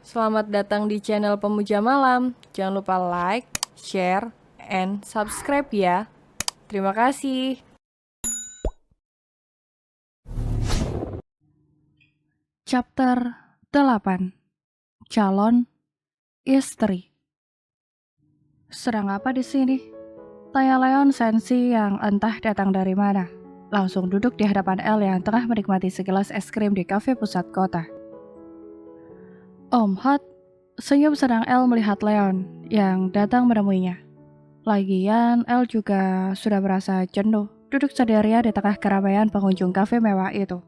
Selamat datang di channel Pemuja Malam. Jangan lupa like, share, and subscribe ya. Terima kasih. Chapter 8. Calon Istri. Sedang apa di sini? Tanya Leon sensi yang entah datang dari mana. Langsung duduk di hadapan El yang tengah menikmati segelas es krim di kafe pusat kota. Om Hot, senyum senang El melihat Leon yang datang menemuinya. Lagian El juga sudah merasa jenuh duduk sendirian di tengah keramaian pengunjung kafe mewah itu.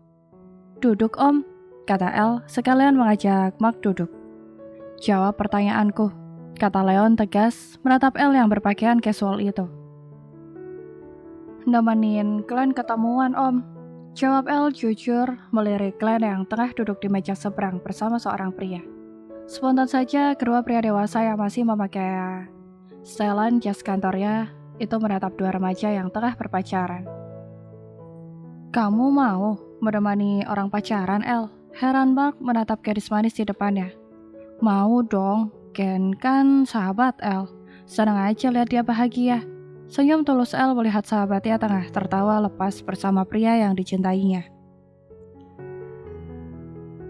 Duduk Om, kata El sekalian mengajak Mark duduk. Jawab pertanyaanku, kata Leon tegas menatap El yang berpakaian casual itu. Nemenin Glenn ketemuan Om, jawab El jujur melirik Glenn yang tengah duduk di meja seberang bersama seorang pria. Spontan saja kedua pria dewasa yang masih memakai setelan jas kantornya itu menatap dua remaja yang tengah berpacaran. Kamu mau menemani orang pacaran, El? Heran Mark menatap gadis manis di depannya. Mau dong, Ken kan sahabat El. Senang aja lihat dia bahagia. Senyum tulus El melihat sahabatnya tengah tertawa lepas bersama pria yang dicintainya.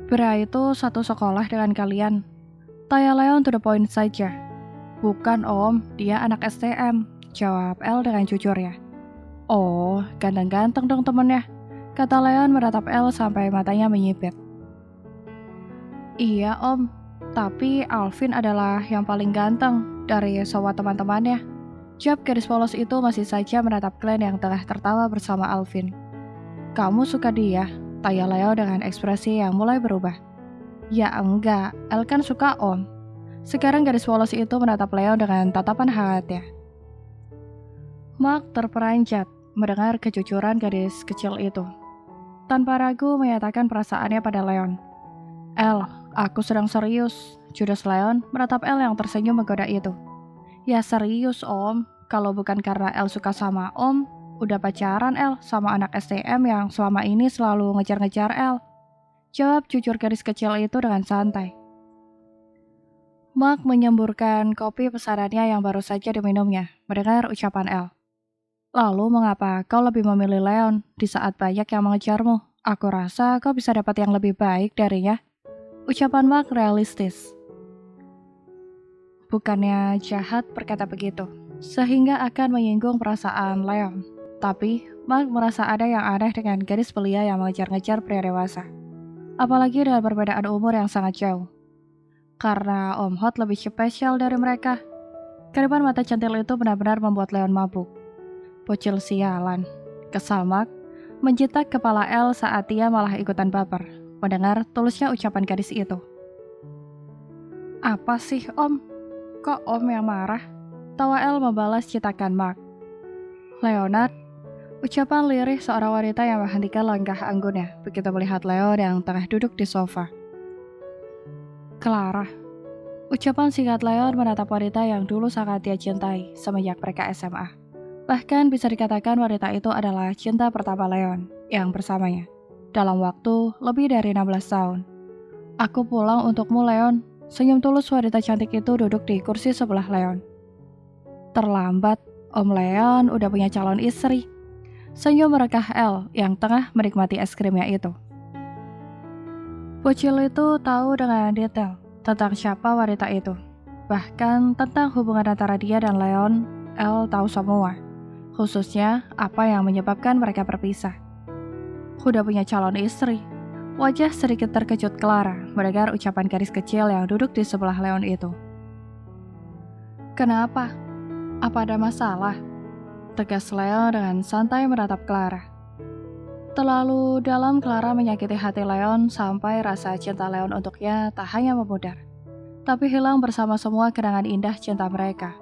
Pria itu satu sekolah dengan kalian. Tanya Leon to the point saja. Bukan Om, dia anak STM, jawab El dengan jujur ya. Oh, ganteng-ganteng dong temennya, kata Leon menatap El sampai matanya menyipit. Iya Om, tapi Alvin adalah yang paling ganteng dari semua teman-temannya. Jawab gadis polos itu masih saja menatap Glenn yang tengah tertawa bersama Alvin. Kamu suka dia? Tanya Leo dengan ekspresi yang mulai berubah. Ya enggak, El kan suka Om. Sekarang gadis polos itu menatap Leo dengan tatapan hangatnya. Mark terperanjat mendengar kejujuran gadis kecil itu. Tanpa ragu menyatakan perasaannya pada Leon. El, aku sedang serius. Judas Leon menatap El yang tersenyum menggoda itu. Ya serius Om, kalau bukan karena El suka sama Om, udah pacaran El sama anak STM yang selama ini selalu ngejar-ngejar El. Jawab jujur gadis kecil itu dengan santai. Mark menyemburkan kopi pesanannya yang baru saja diminumnya, mendengar ucapan El. Lalu mengapa kau lebih memilih Leon di saat banyak yang mengejarmu? Aku rasa kau bisa dapat yang lebih baik darinya. Ucapan Mark realistis. Bukannya jahat berkata begitu, sehingga akan menyinggung perasaan Leon. Tapi, Mark merasa ada yang aneh dengan gadis belia yang mengejar-ngejar pria dewasa. Apalagi dengan perbedaan umur yang sangat jauh. Karena Om Hot lebih spesial dari mereka. Kedipan mata centil itu benar-benar membuat Leon mabuk. Bocil sialan. Kesal Mark menjitak kepala El saat dia malah ikutan baper mendengar tulusnya ucapan gadis itu. Apa sih Om? Kok Om yang marah? Tawa El membalas citakan Mark. Leonard, ucapan lirih seorang wanita yang menghentikan langkah anggunnya begitu melihat Leon yang tengah duduk di sofa. Clara, ucapan singkat Leon menatap wanita yang dulu sangat dia cintai semenjak mereka SMA. Bahkan bisa dikatakan wanita itu adalah cinta pertama Leon yang bersamanya dalam waktu lebih dari 16 tahun. Aku pulang untukmu Leon. Senyum tulus wanita cantik itu duduk di kursi sebelah Leon. Terlambat, Om Leon udah punya calon istri. Senyum merekah El yang tengah menikmati es krimnya itu. Bocil itu tahu dengan detail tentang siapa wanita itu. Bahkan tentang hubungan antara dia dan Leon, El tahu semua. Khususnya apa yang menyebabkan mereka berpisah. Udah punya calon istri. Wajah sedikit terkejut Clara mendengar ucapan gadis kecil yang duduk di sebelah Leon itu. Kenapa? Apa ada masalah? Tegas Leon dengan santai menatap Clara. Terlalu dalam Clara menyakiti hati Leon sampai rasa cinta Leon untuknya tak hanya memudar, tapi hilang bersama semua kenangan indah cinta mereka.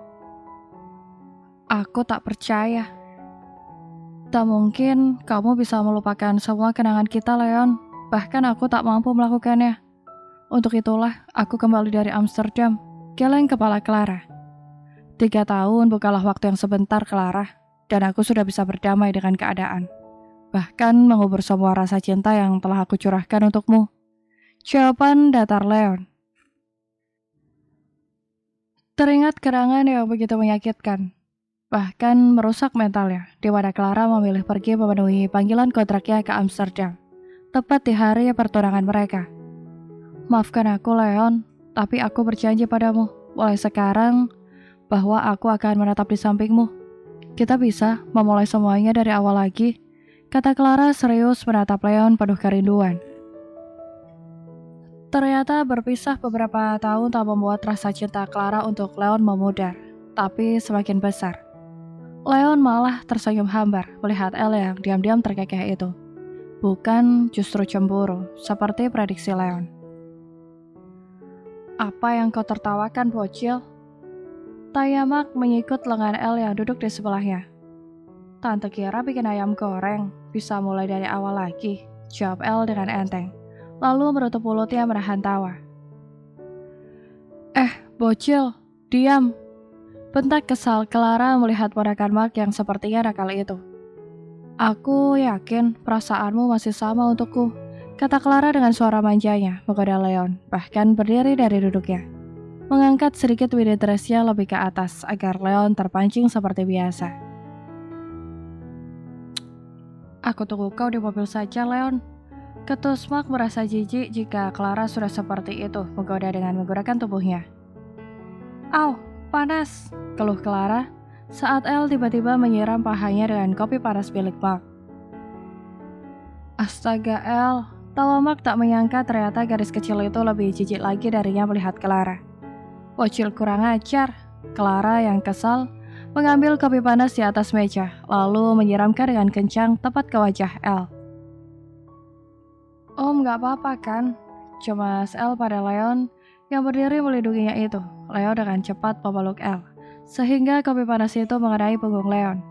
Aku tak percaya. Tak mungkin kamu bisa melupakan semua kenangan kita, Leon. Bahkan aku tak mampu melakukannya. Untuk itulah aku kembali dari Amsterdam. Geleng kepala Clara. 3 tahun bukanlah waktu yang sebentar, Clara. Dan aku sudah bisa berdamai dengan keadaan. Bahkan mengubur semua rasa cinta yang telah aku curahkan untukmu. Jawaban datar Leon. Teringat kenangan yang begitu menyakitkan, bahkan merusak mentalnya, di mana Clara memilih pergi memenuhi panggilan kontraknya ke Amsterdam, tepat di hari pertunangan mereka. Maafkan aku, Leon, tapi aku berjanji padamu, mulai sekarang, bahwa aku akan menetap di sampingmu. Kita bisa memulai semuanya dari awal lagi, kata Clara serius menatap Leon penuh kerinduan. Ternyata berpisah beberapa tahun tak membuat rasa cinta Clara untuk Leon memudar, tapi semakin besar. Leon malah tersenyum hambar melihat Elle yang diam-diam terkekeh itu. Bukan justru cemburu, seperti prediksi Leon. Apa yang kau tertawakan, bocil? Tanya Mark mengikut lengan Elle yang duduk di sebelahnya. Tante kira bikin ayam goreng, bisa mulai dari awal lagi, jawab Elle dengan enteng. Lalu menutup mulutnya menahan tawa. Bocil, diam. Bentak kesal Clara melihat ponakan Mark yang sepertinya nakal itu. Aku yakin perasaanmu masih sama untukku, kata Clara dengan suara manjanya menggoda Leon, bahkan berdiri dari duduknya. Mengangkat sedikit mini dressnya lebih ke atas agar Leon terpancing seperti biasa. Aku tunggu kau di mobil saja, Leon. Ketus Mark merasa jijik jika Clara sudah seperti itu menggoda dengan menggunakan tubuhnya. Au, panas, keluh Clara saat Elle tiba-tiba menyiram pahanya dengan kopi panas milik Mark. Astaga Elle, tawa Mark tak menyangka ternyata gadis kecil itu lebih jijik lagi darinya melihat Clara. Bocil kurang ajar, Clara yang kesal mengambil kopi panas di atas meja, lalu menyiramkan dengan kencang tepat ke wajah Elle. Om gak apa-apa kan? Cemas Elle pada Leon yang berdiri melindunginya itu. Leon dengan cepat memeluk Elle, sehingga kopi panas itu mengenai punggung Leon.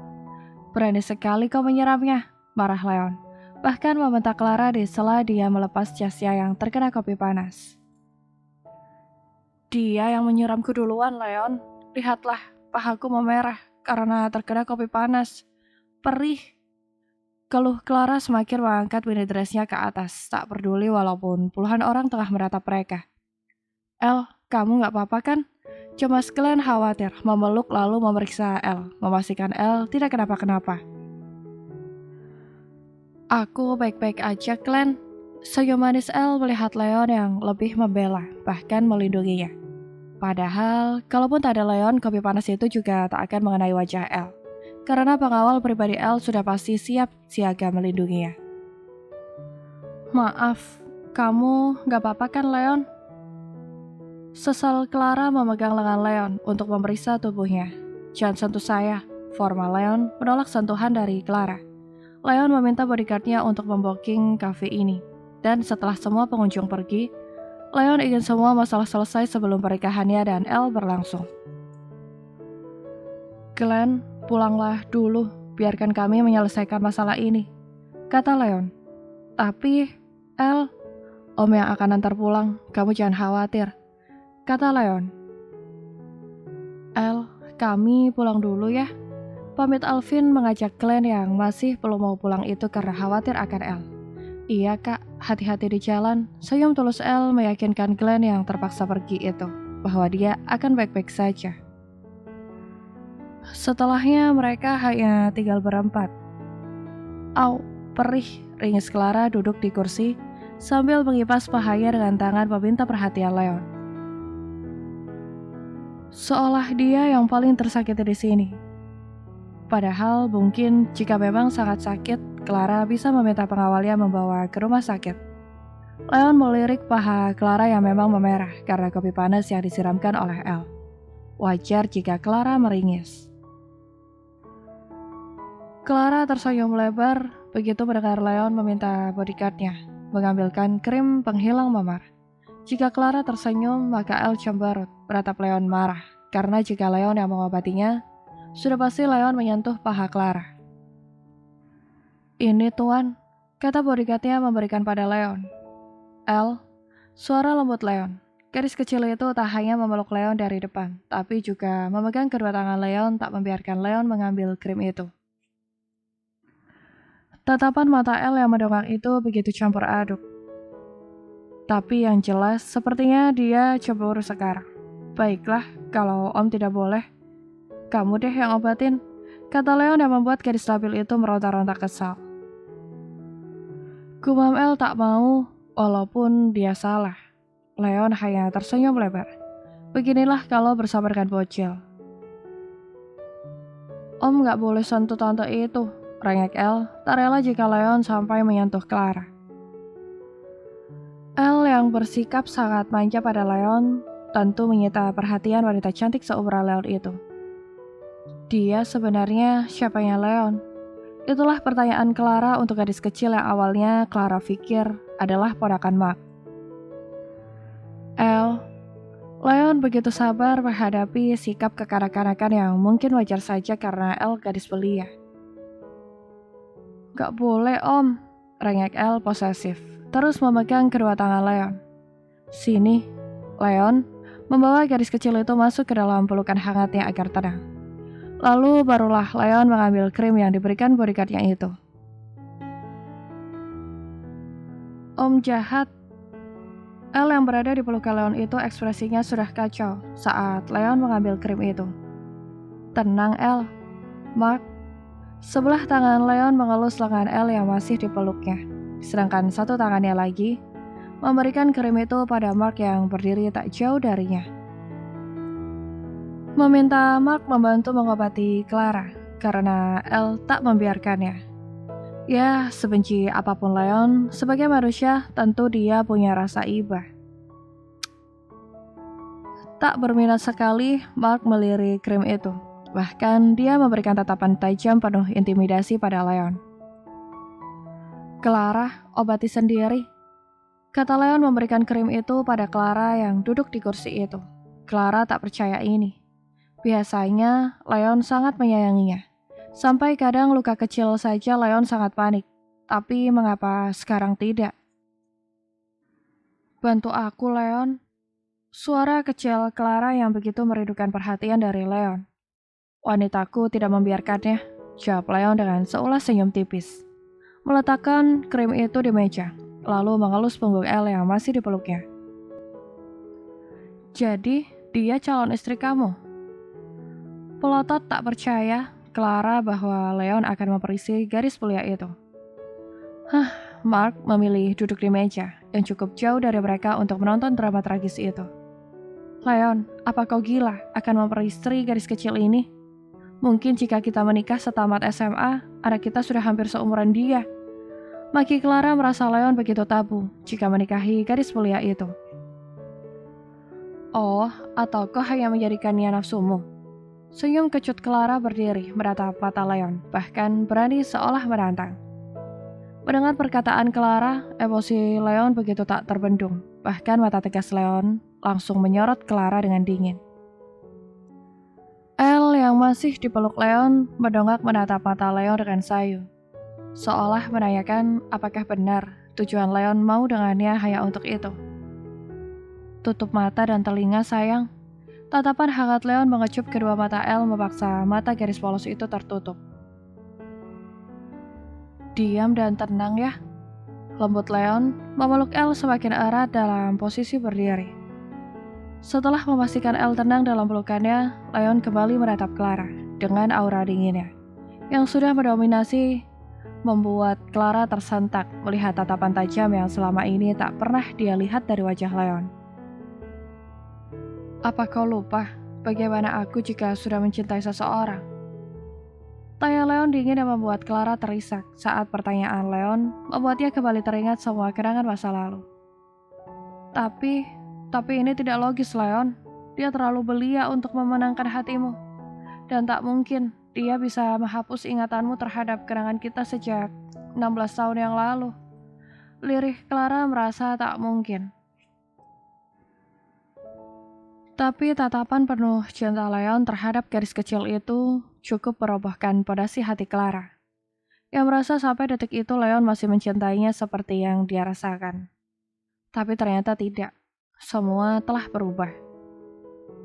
Berani sekali kau menyiramnya, marah Leon. Bahkan membentak Clara di sela dia melepas jasnya yang terkena kopi panas. Dia yang menyiramku duluan, Leon. Lihatlah, pahaku memerah karena terkena kopi panas. Perih. Keluh Clara semakin mengangkat mini dressnya ke atas, tak peduli walaupun puluhan orang tengah menatap mereka. Elle, kamu gak apa-apa kan? Cemas Glenn khawatir, memeluk lalu memeriksa Elle, memastikan Elle tidak kenapa-kenapa. Aku baik-baik aja, Glenn. Senyum manis Elle melihat Leon yang lebih membela, bahkan melindunginya. Padahal, kalaupun tak ada Leon, kopi panas itu juga tak akan mengenai wajah Elle. Karena pengawal pribadi Elle sudah pasti siap siaga melindunginya. Maaf, kamu gak apa-apa kan, Leon? Sesal Clara memegang lengan Leon untuk memeriksa tubuhnya. Jangan sentuh saya, formal Leon menolak sentuhan dari Clara. Leon meminta bodyguardnya untuk membooking kafe ini. Dan setelah semua pengunjung pergi, Leon ingin semua masalah selesai sebelum pernikahannya dan Elle berlangsung. Glenn, pulanglah dulu, biarkan kami menyelesaikan masalah ini, kata Leon. Tapi, Elle, Om yang akan antar pulang, kamu jangan khawatir, kata Leon. Elle, kami pulang dulu ya. Pamit Alvin mengajak Glenn yang masih belum mau pulang itu karena khawatir akan Elle. Iya kak, hati-hati di jalan, senyum tulus Elle meyakinkan Glenn yang terpaksa pergi itu, bahwa dia akan baik-baik saja. Setelahnya mereka hanya tinggal berempat. Au, perih, ringis Clara duduk di kursi sambil mengipas pahanya dengan tangan meminta perhatian Leon. Seolah dia yang paling tersakiti di sini. Padahal mungkin jika memang sangat sakit, Clara bisa meminta pengawalnya membawa ke rumah sakit. Leon melirik paha Clara yang memang memerah karena kopi panas yang disiramkan oleh Elle. Wajar jika Clara meringis. Clara tersenyum lebar begitu mendengar Leon meminta bodyguardnya mengambilkan krim penghilang memar. Jika Clara tersenyum, maka Elle cemberut, menatap Leon marah, karena jika Leon yang mengobatinya, sudah pasti Leon menyentuh paha Clara. Ini tuan, kata bodyguardnya memberikan pada Leon. Elle, suara lembut Leon. Gadis kecil itu tak hanya memeluk Leon dari depan, tapi juga memegang kedua tangan Leon tak membiarkan Leon mengambil krim itu. Tatapan mata Elle yang mendongak itu begitu campur aduk. Tapi yang jelas, sepertinya dia cemburu sekarang. Baiklah, Kalau Om tidak boleh, kamu deh yang obatin, kata Leon yang membuat gadis labil itu meronta-ronta kesal. Gumam El tak mau, walaupun dia salah. Leon hanya tersenyum lebar. Beginilah kalau bersama dengan bocil. Om gak boleh sentuh tante itu, rengek El, tak rela jika Leon sampai menyentuh Clara. El yang bersikap sangat manja pada Leon tentu menyita perhatian wanita cantik seumuran Leon itu. Dia sebenarnya siapanya Leon? Itulah pertanyaan Clara untuk gadis kecil yang awalnya Clara pikir adalah ponakan Mark. Leon begitu sabar menghadapi sikap kekanak-kanakan yang mungkin wajar saja karena El gadis belia. Gak boleh Om, rengek El posesif, terus memegang kedua tangan Leon. Sini, Leon membawa gadis kecil itu masuk ke dalam pelukan hangatnya agar tenang. Lalu barulah Leon mengambil krim yang diberikan bodyguardnya itu. Om jahat. El yang berada di pelukan Leon itu ekspresinya sudah kacau saat Leon mengambil krim itu. Tenang El, Mark. Sebelah tangan Leon mengelus lengan El yang masih dipeluknya, sedangkan satu tangannya lagi memberikan krim itu pada Mark yang berdiri tak jauh darinya. Meminta Mark membantu mengobati Clara karena El tak membiarkannya. Ya, sebenci apapun Leon, sebagai manusia tentu dia punya rasa iba. Tak berminat sekali, Mark melirik krim itu. Bahkan dia memberikan tatapan tajam penuh intimidasi pada Leon. Clara, obati sendiri. Kata Leon memberikan krim itu pada Clara yang duduk di kursi itu. Clara tak percaya ini. Biasanya, Leon sangat menyayanginya. Sampai kadang luka kecil saja Leon sangat panik. Tapi mengapa sekarang tidak? Bantu aku, Leon. Suara kecil Clara yang begitu merindukan perhatian dari Leon. Wanitaku tidak membiarkannya, jawab Leon dengan seulas senyum tipis. Meletakkan krim itu di meja, lalu mengelus punggung El yang masih dipeluknya. Jadi, dia calon istri kamu? Pelotot tak percaya Clara bahwa Leon akan memperisi gadis belia itu. Mark memilih duduk di meja yang cukup jauh dari mereka untuk menonton drama tragis itu. Leon, apa kau gila akan memperistri gadis kecil ini? Mungkin jika kita menikah setamat SMA, anak kita sudah hampir seumuran dia. Maki Clara merasa Leon begitu tabu jika menikahi gadis belia itu. Oh, atau kau hanya menjadikannya nafsumu? Senyum kecut Clara berdiri menatap mata Leon, bahkan berani seolah menantang. Mendengar perkataan Clara, emosi Leon begitu tak terbendung. Bahkan mata tegas Leon langsung menyorot Clara dengan dingin. El yang masih dipeluk Leon mendongak menatap mata Leon dengan sayu. Seolah menanyakan apakah benar tujuan Leon mau dengannya hanya untuk itu. Tutup mata dan telinga sayang. Tatapan hangat Leon mengecup kedua mata El memaksa mata garis polos itu tertutup. Diam dan tenang ya. Lembut Leon memeluk El semakin erat dalam posisi berdiri. Setelah memastikan El tenang dalam pelukannya, Leon kembali menatap Clara dengan aura dinginnya, yang sudah mendominasi membuat Clara tersentak melihat tatapan tajam yang selama ini tak pernah dia lihat dari wajah Leon. Apa kau lupa bagaimana aku jika sudah mencintai seseorang? Tanya Leon dingin yang membuat Clara terisak saat pertanyaan Leon membuatnya kembali teringat semua kenangan masa lalu. Tapi ini tidak logis, Leon. Dia terlalu belia untuk memenangkan hatimu. Dan tak mungkin dia bisa menghapus ingatanmu terhadap kenangan kita sejak 16 tahun yang lalu. Lirih Clara merasa tak mungkin. Tapi tatapan penuh cinta Leon terhadap gadis kecil itu cukup merobohkan pondasi hati Clara. Yang merasa sampai detik itu Leon masih mencintainya seperti yang dia rasakan. Tapi ternyata tidak. Semua telah berubah.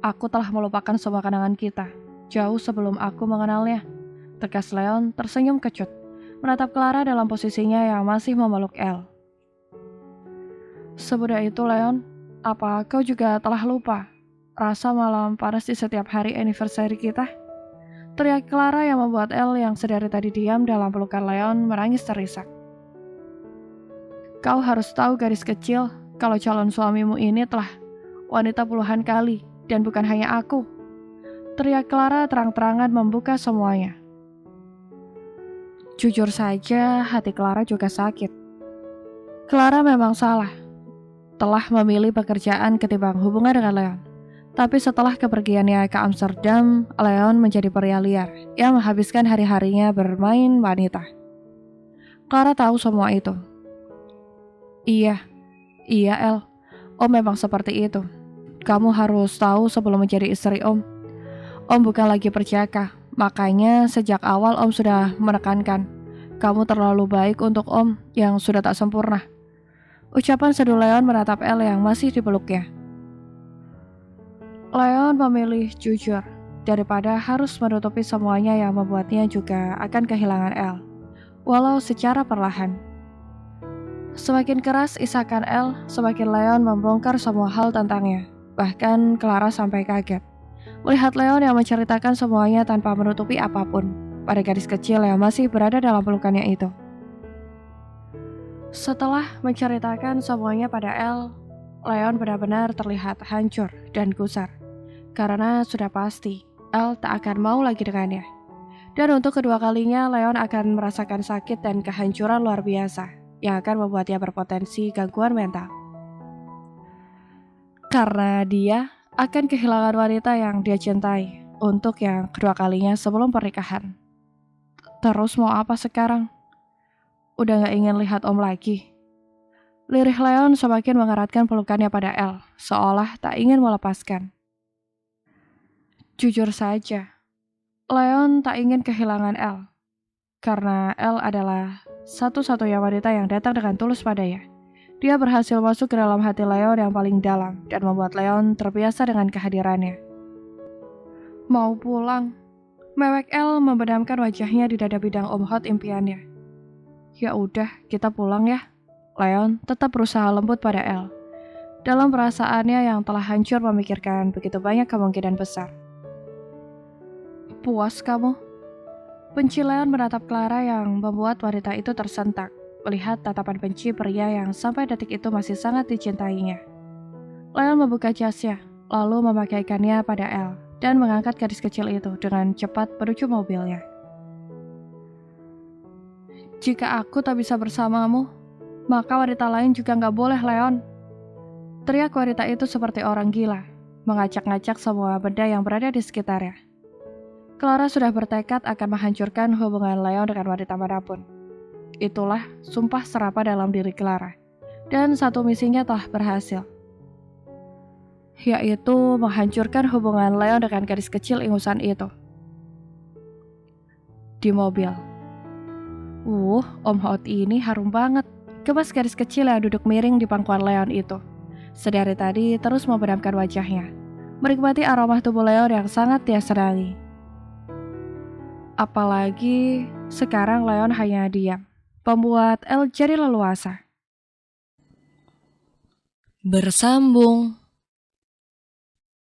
Aku telah melupakan semua kenangan kita, jauh sebelum aku mengenalnya. Tegas Leon tersenyum kecut, menatap Clara dalam posisinya yang masih memeluk El. Semudah itu Leon, apa kau juga telah lupa? Rasa malam panas di setiap hari anniversary kita. Teriak Clara yang membuat Elle yang sedari tadi diam dalam pelukan Leon menangis terisak. Kau harus tahu gadis kecil, kalau calon suamimu ini telah wanita puluhan kali dan bukan hanya aku. Teriak Clara terang-terangan membuka semuanya. Jujur saja, hati Clara juga sakit. Clara memang salah, telah memilih pekerjaan ketimbang hubungan dengan Leon. Tapi setelah kepergiannya ke Amsterdam, Leon menjadi pria liar yang menghabiskan hari-harinya bermain wanita. Clara tahu semua itu. Iya, El. Om memang seperti itu. Kamu harus tahu sebelum menjadi istri Om. Om bukan lagi perjaka, makanya sejak awal Om sudah menekankan, kamu terlalu baik untuk Om yang sudah tak sempurna. Ucapan seduh Leon menatap Elle yang masih dipeluknya. Leon memilih jujur daripada harus menutupi semuanya yang membuatnya juga akan kehilangan Elle, walau secara perlahan. Semakin keras isakan Elle, semakin Leon membongkar semua hal tentangnya. Bahkan Clara sampai kaget melihat Leon yang menceritakan semuanya tanpa menutupi apapun pada gadis kecil yang masih berada dalam pelukannya itu. Setelah menceritakan semuanya pada Elle, Leon benar-benar terlihat hancur dan gusar. Karena sudah pasti, Elle tak akan mau lagi dengannya. Dan untuk kedua kalinya, Leon akan merasakan sakit dan kehancuran luar biasa yang akan membuatnya berpotensi gangguan mental. Karena dia akan kehilangan wanita yang dia cintai untuk yang kedua kalinya sebelum pernikahan. Terus mau apa sekarang? Udah gak ingin lihat Om lagi. Lirih Leon semakin mengeratkan pelukannya pada Elle, seolah tak ingin melepaskan. Jujur saja, Leon tak ingin kehilangan Elle, karena Elle adalah satu-satunya wanita yang datang dengan tulus padanya. Dia berhasil masuk ke dalam hati Leon yang paling dalam dan membuat Leon terbiasa dengan kehadirannya. Mau pulang, mewek Elle membenamkan wajahnya di dada bidang Om Hot impiannya. Ya udah, kita pulang ya. Leon tetap berusaha lembut pada Elle, dalam perasaannya yang telah hancur memikirkan begitu banyak kemungkinan besar. Puas kamu? Benci Leon menatap Clara yang membuat wanita itu tersentak, melihat tatapan benci pria yang sampai detik itu masih sangat dicintainya. Leon membuka jasnya, lalu memakaikannya pada Elle, dan mengangkat gadis kecil itu dengan cepat menuju mobilnya. Jika aku tak bisa bersamamu, maka wanita lain juga gak boleh, Leon. Teriak wanita itu seperti orang gila, mengacak-ngacak semua benda yang berada di sekitarnya. Clara sudah bertekad akan menghancurkan hubungan Leon dengan wanita manapun. Itulah sumpah serapah dalam diri Clara, dan satu misinya telah berhasil, yaitu menghancurkan hubungan Leon dengan gadis kecil ingusan itu. Di mobil. Om Hot ini harum banget. Gemas gadis kecil yang duduk miring di pangkuan Leon itu. Sedari tadi terus membenamkan wajahnya, menikmati aroma tubuh Leon yang sangat dia senangi. Apalagi sekarang Leon hanya diam, membuat Elle jadi leluasa. Bersambung.